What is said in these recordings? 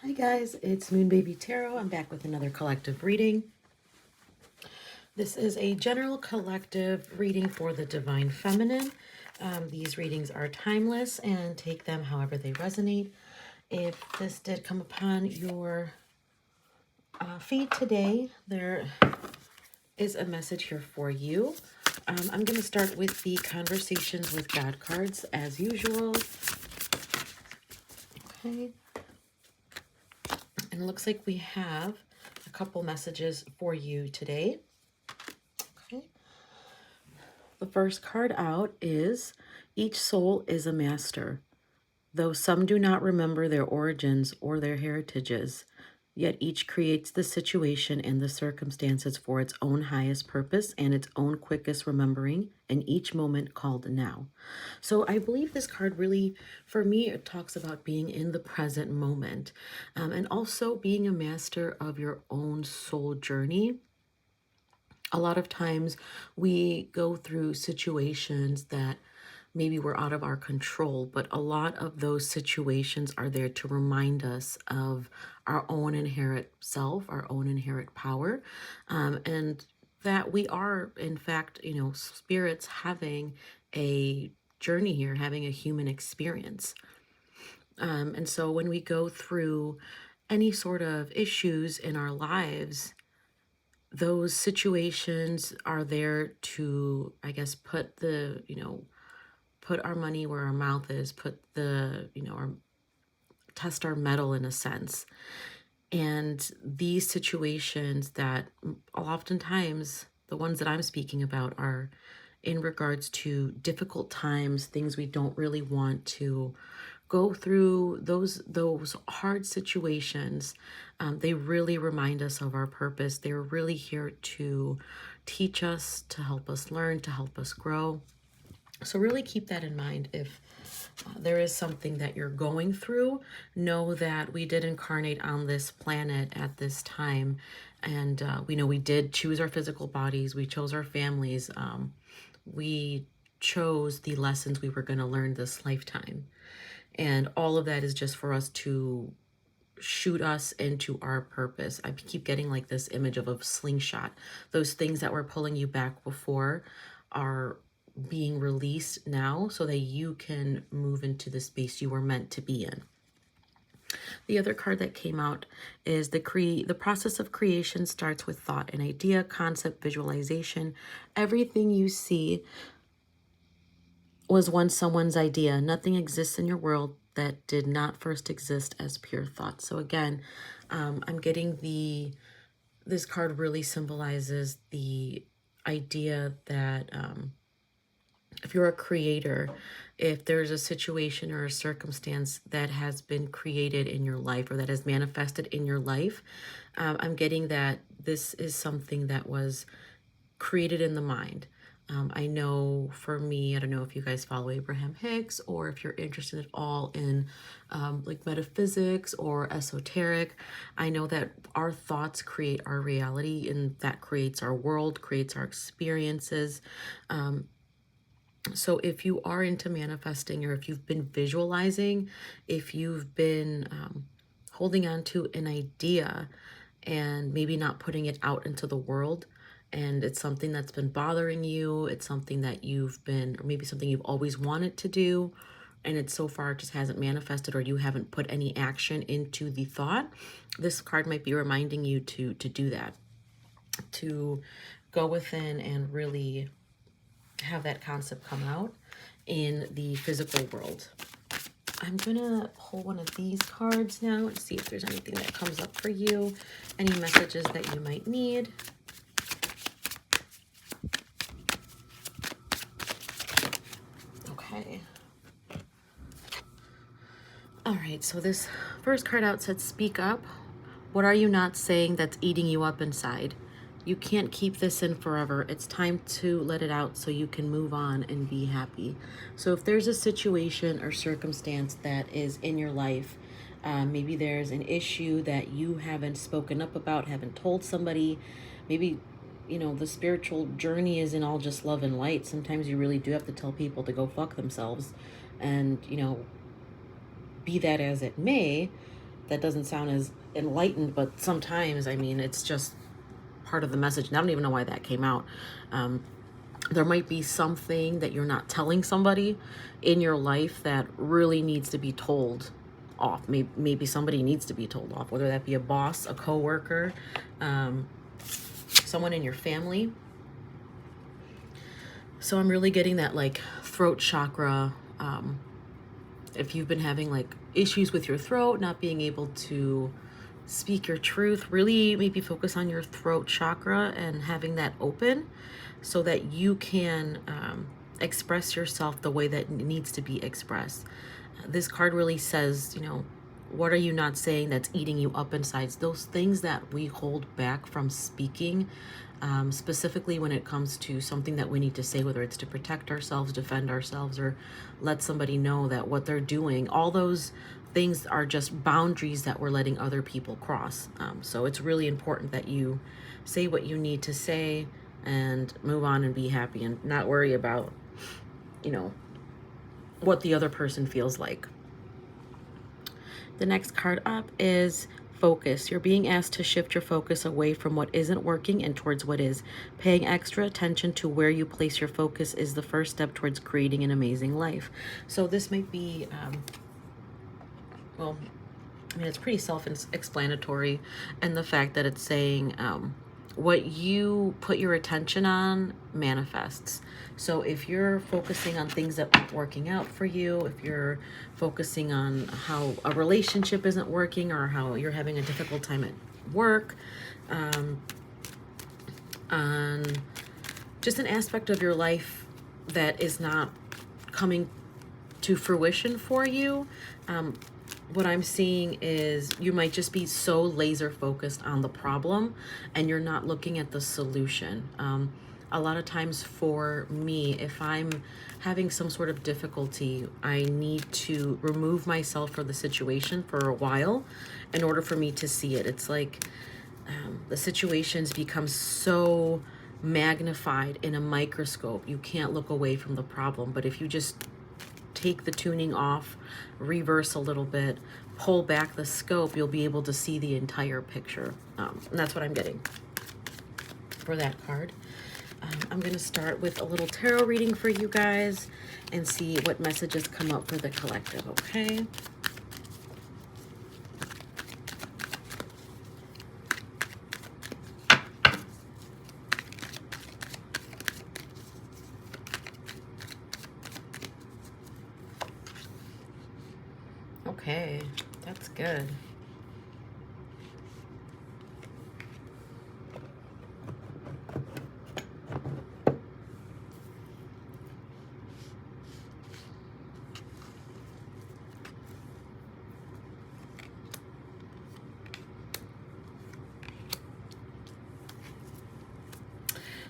Hi guys, it's Moon Baby Tarot. I'm back with another collective reading. This is a general collective reading for the Divine Feminine. These readings are timeless and take them however they resonate. If this did come upon your feed today, there is a message here for you. I'm going to start with the Conversations with God cards as usual. Okay. And it looks like we have a couple messages for you today. Okay. The first card out is Each soul is a master. Though some do not remember their origins or their heritages, yet each creates the situation and the circumstances for its own highest purpose and its own quickest remembering in each moment called now. So I believe this card really, for me, it talks about being in the present moment, and also being a master of your own soul journey. A lot of times we go through situations that maybe we're out of our control, but a lot of those situations are there to remind us of our own inherent self, our own inherent power, and that we are, in fact, spirits having a journey here, having a human experience. And so when we go through any sort of issues in our lives, those situations are there to, I guess, put our money where our mouth is, put our test our metal in a sense. And these situations that oftentimes, the ones that I'm speaking about, are in regards to difficult times, things we don't really want to go through, those hard situations. They really remind us of our purpose. They're really here to teach us, to help us learn, to help us grow. So really keep that in mind. If there is something that you're going through, know that we did incarnate on this planet at this time. And we know we did choose our physical bodies. We chose our families. We chose the lessons we were going to learn this lifetime. And all of that is just for us to shoot us into our purpose. I keep getting like this image of a slingshot. Those things that were pulling you back before are being released now so that you can move into the space you were meant to be in. The other card that came out is the process of creation starts with thought, an idea, concept, visualization. Everything you see was once someone's idea. Nothing exists in your world that did not first exist as pure thought. So again, I'm getting this card really symbolizes the idea that if you're a creator, if there's a situation or a circumstance that has been created in your life or that has manifested in your life, I'm getting that this is something that was created in the mind. I know for me, I don't know if you guys follow Abraham Hicks or if you're interested at all in like metaphysics or esoteric. I know that our thoughts create our reality, and that creates our world, creates our experiences. So if you are into manifesting, or if you've been visualizing, if you've been holding on to an idea and maybe not putting it out into the world, and it's something that's been bothering you, it's something that you've been, or maybe something you've always wanted to do, and it so far just hasn't manifested, or you haven't put any action into the thought, this card might be reminding you to do that, to go within and really have that concept come out in the physical world. I'm gonna pull one of these cards now and see if there's anything that comes up for you, any messages that you might need. Okay. All right, so this first card out said, speak up. What are you not saying that's eating you up inside? You can't keep this in forever. It's time to let it out so you can move on and be happy. So if there's a situation or circumstance that is in your life, maybe there's an issue that you haven't spoken up about, haven't told somebody, maybe, the spiritual journey isn't all just love and light. Sometimes you really do have to tell people to go fuck themselves. And, be that as it may, that doesn't sound as enlightened, but sometimes, I mean, it's just part of the message. And I don't even know why that came out. There might be something that you're not telling somebody in your life that really needs to be told off. Maybe somebody needs to be told off, whether that be a boss, a coworker, someone in your family. So I'm really getting that like throat chakra. If you've been having like issues with your throat, not being able to speak your truth, really maybe focus on your throat chakra and having that open so that you can express yourself the way that it needs to be expressed. This card really says, you know, what are you not saying that's eating you up inside? Those things that we hold back from speaking, specifically when it comes to something that we need to say, whether it's to protect ourselves, defend ourselves, or let somebody know that what they're doing, all those things are just boundaries that we're letting other people cross. So it's really important that you say what you need to say and move on and be happy and not worry about, you know, what the other person feels like. The next card up is focus. You're being asked to shift your focus away from what isn't working and towards what is. Paying extra attention to where you place your focus is the first step towards creating an amazing life. So this might be, well, I mean, it's pretty self-explanatory, and the fact that it's saying what you put your attention on manifests. So if you're focusing on things that aren't working out for you, if you're focusing on how a relationship isn't working or how you're having a difficult time at work, on just an aspect of your life that is not coming to fruition for you, what I'm seeing is you might just be so laser focused on the problem and you're not looking at the solution. A lot of times for me, if I'm having some sort of difficulty, I need to remove myself from the situation for a while in order for me to see it. It's like the situations become so magnified in a microscope. You can't look away from the problem. But if you just take the tuning off, reverse a little bit, pull back the scope, you'll be able to see the entire picture. And that's what I'm getting for that card. I'm going to start with a little tarot reading for you guys and see what messages come up for the collective, okay? Okay, that's good.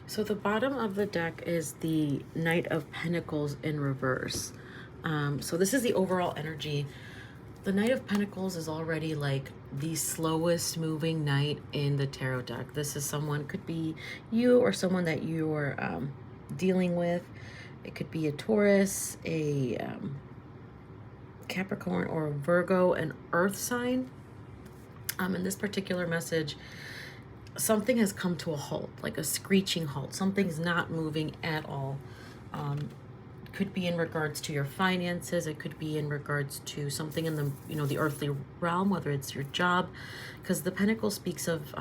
So the bottom of the deck is the Knight of Pentacles in reverse. So this is the overall energy. The Knight of Pentacles is already like the slowest moving knight in the tarot deck. This is someone, could be you or someone that you're dealing with. It could be a Taurus, a Capricorn, or a Virgo, an earth sign. In this particular message, something has come to a halt, like a screeching halt. Something's not moving at all. Could be in regards to your finances. It could be in regards to something in the, you know, the earthly realm, whether it's your job, because the Pentacle speaks of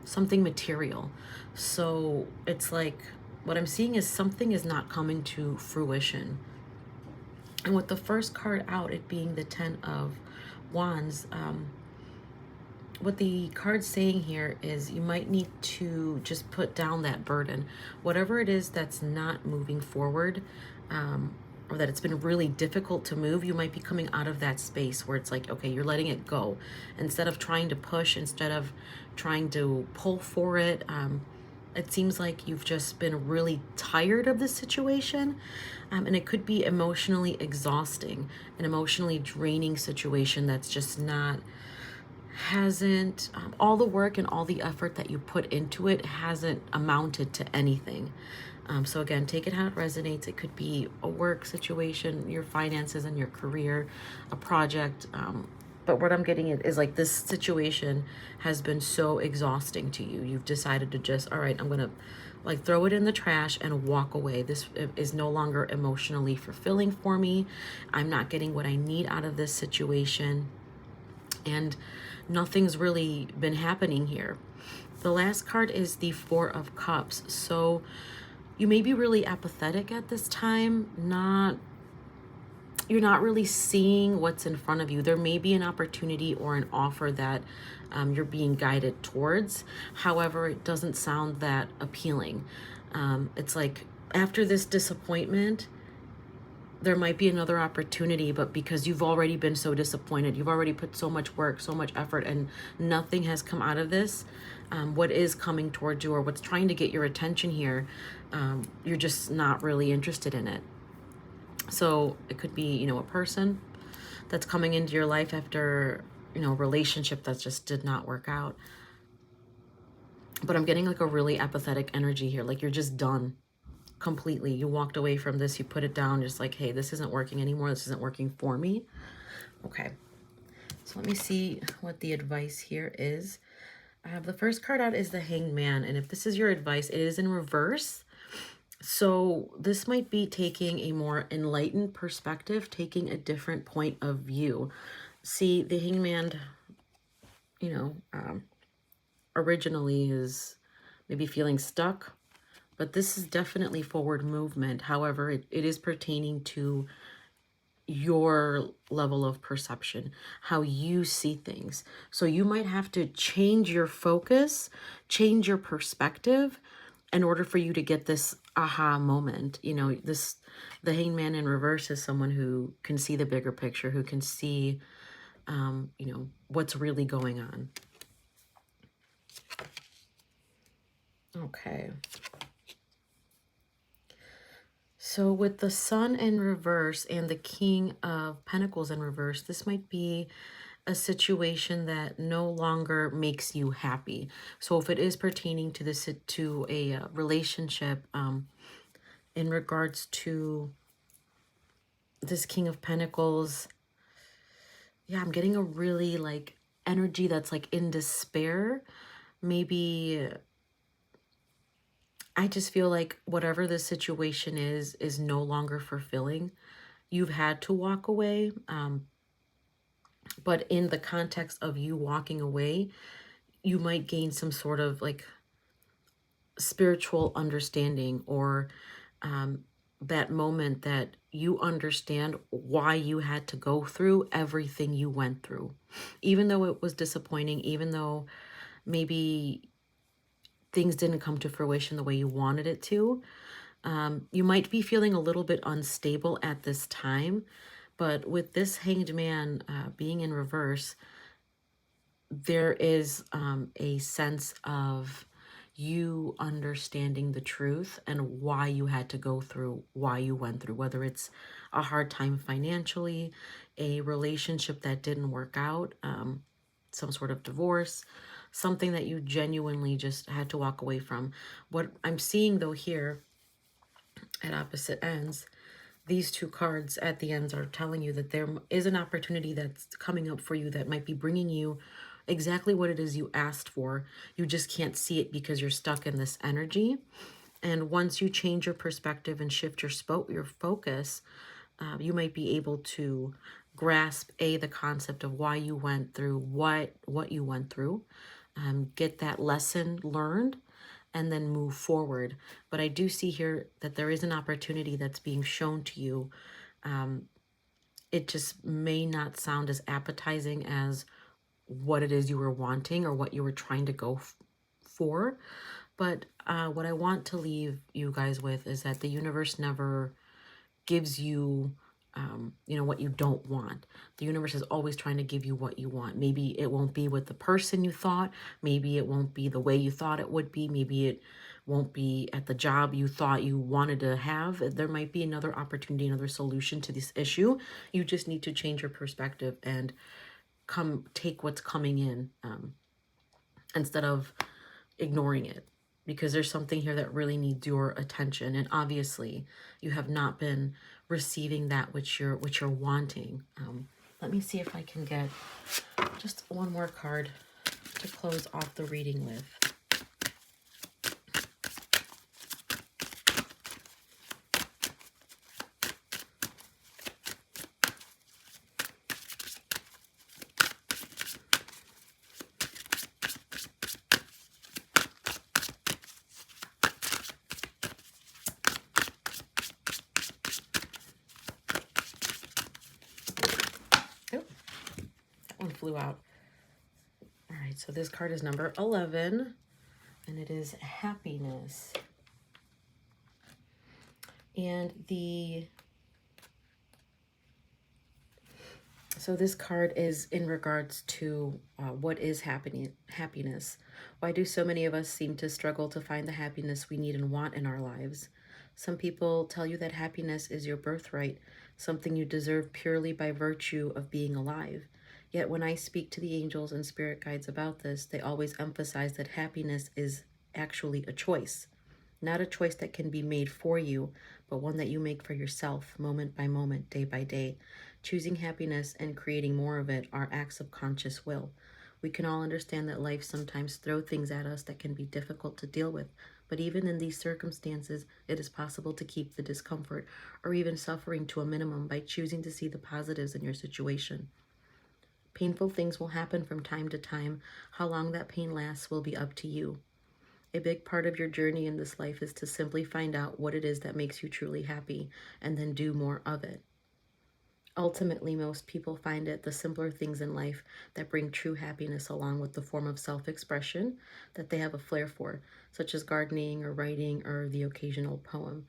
something material. So it's like, what I'm seeing is something is not coming to fruition. And with the first card out, it being the Ten of Wands, what the card's saying here is you might need to just put down that burden. Whatever it is that's not moving forward, or that it's been really difficult to move, you might be coming out of that space where it's like, okay, you're letting it go. Instead of trying to push, instead of trying to pull for it, it seems like you've just been really tired of this situation. And it could be emotionally exhausting, an emotionally draining situation that's just not, hasn't, all the work and all the effort that you put into it hasn't amounted to anything. So again, take it how it resonates. It could be a work situation, your finances and your career, a project, But what I'm getting at is like this situation has been so exhausting to you. You've decided to just, all right, I'm going to like throw it in the trash and walk away. This is no longer emotionally fulfilling for me. I'm not getting what I need out of this situation. And nothing's really been happening here. The last card is the Four of Cups. So you may be really apathetic at this time, you're not really seeing what's in front of you. There may be an opportunity or an offer that you're being guided towards. However, it doesn't sound that appealing. It's like after this disappointment, there might be another opportunity, but because you've already been so disappointed, you've already put so much work, so much effort, and nothing has come out of this, what is coming towards you or what's trying to get your attention here, you're just not really interested in it. So it could be, a person that's coming into your life after, a relationship that just did not work out. But I'm getting like a really apathetic energy here. Like you're just done completely. You walked away from this, you put it down, just like, hey, this isn't working anymore. This isn't working for me. Okay. So let me see what the advice here is. I have the first card out is the Hanged Man. And if this is your advice, it is in reverse. So this might be taking a more enlightened perspective, taking a different point of view. See, the Hanged Man, originally is maybe feeling stuck, but this is definitely forward movement. However, it is pertaining to your level of perception, how you see things. So you might have to change your focus, change your perspective in order for you to get this aha moment. The Hanged Man in reverse is someone who can see the bigger picture, who can see, what's really going on. Okay. So with the Sun in reverse and the King of Pentacles in reverse, this might be a situation that no longer makes you happy. So if it is pertaining to a relationship, in regards to this King of Pentacles, yeah, I'm getting a really like energy that's like in despair. Maybe I just feel like whatever the situation is no longer fulfilling. You've had to walk away. But in the context of you walking away, you might gain some sort of like spiritual understanding or that moment that you understand why you had to go through everything you went through. Even though it was disappointing, even though maybe things didn't come to fruition the way you wanted it to, you might be feeling a little bit unstable at this time. But with this Hanged Man being in reverse, there is a sense of you understanding the truth and why you had to go through, why you went through, whether it's a hard time financially, a relationship that didn't work out, some sort of divorce, something that you genuinely just had to walk away from. What I'm seeing though here at opposite ends, these two cards at the ends are telling you that there is an opportunity that's coming up for you that might be bringing you exactly what it is you asked for. You just can't see it because you're stuck in this energy. And once you change your perspective and shift your focus, you might be able to grasp the concept of why you went through what you went through, get that lesson learned, and then move forward. But I do see here that there is an opportunity that's being shown to you. It just may not sound as appetizing as what it is you were wanting or what you were trying to go for. But what I want to leave you guys with is that the universe never gives you, what you don't want. The universe is always trying to give you what you want. Maybe it won't be with the person you thought. Maybe it won't be the way you thought it would be. Maybe it won't be at the job you thought you wanted to have. There might be another opportunity, another solution to this issue. You just need to change your perspective and take what's coming in instead of ignoring it, because there's something here that really needs your attention. And obviously you have not been receiving that which you're wanting. Let me see if I can get just one more card to close off the reading with. Oh, that one flew out. All right, so this card is number 11, and it is happiness. And so this card is in regards to what is happiness. Why do so many of us seem to struggle to find the happiness we need and want in our lives? Some people tell you that happiness is your birthright, something you deserve purely by virtue of being alive. Yet when I speak to the angels and spirit guides about this, they always emphasize that happiness is actually a choice. Not a choice that can be made for you, but one that you make for yourself, moment by moment, day by day. Choosing happiness and creating more of it are acts of conscious will. We can all understand that life sometimes throws things at us that can be difficult to deal with, but even in these circumstances, it is possible to keep the discomfort or even suffering to a minimum by choosing to see the positives in your situation. Painful things will happen from time to time. How long that pain lasts will be up to you. A big part of your journey in this life is to simply find out what it is that makes you truly happy and then do more of it. Ultimately, most people find it the simpler things in life that bring true happiness, along with the form of self-expression that they have a flair for, such as gardening or writing or the occasional poem.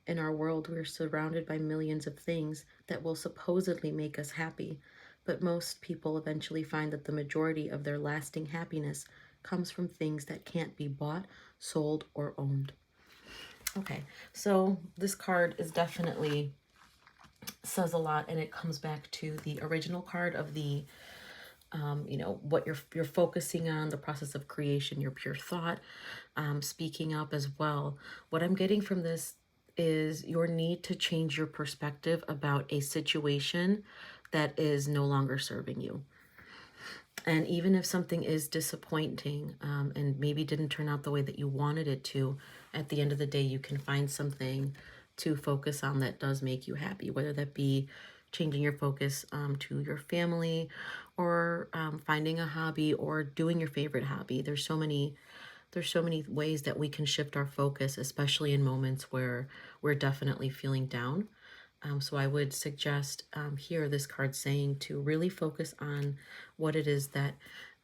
In our world, we're surrounded by millions of things that will supposedly make us happy, but most people eventually find that the majority of their lasting happiness comes from things that can't be bought, sold, or owned. Okay, so this card is definitely says a lot, and it comes back to the original card of the what you're focusing on, the process of creation, your pure thought, speaking up as well. What I'm getting from this is your need to change your perspective about a situation that is no longer serving you. And even if something is disappointing, and maybe didn't turn out the way that you wanted it to, at the end of the day, you can find something to focus on that does make you happy, whether that be changing your focus to your family, or finding a hobby, or doing your favorite hobby. There's so many ways that we can shift our focus, especially in moments where we're definitely feeling down. So I would suggest here this card saying to really focus on what it is that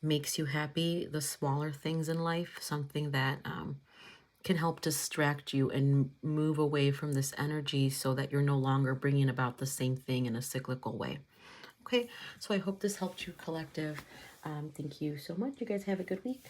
makes you happy, the smaller things in life, something that can help distract you and move away from this energy so that you're no longer bringing about the same thing in a cyclical way. Okay, so I hope this helped you, collective. Thank you so much. You guys have a good week.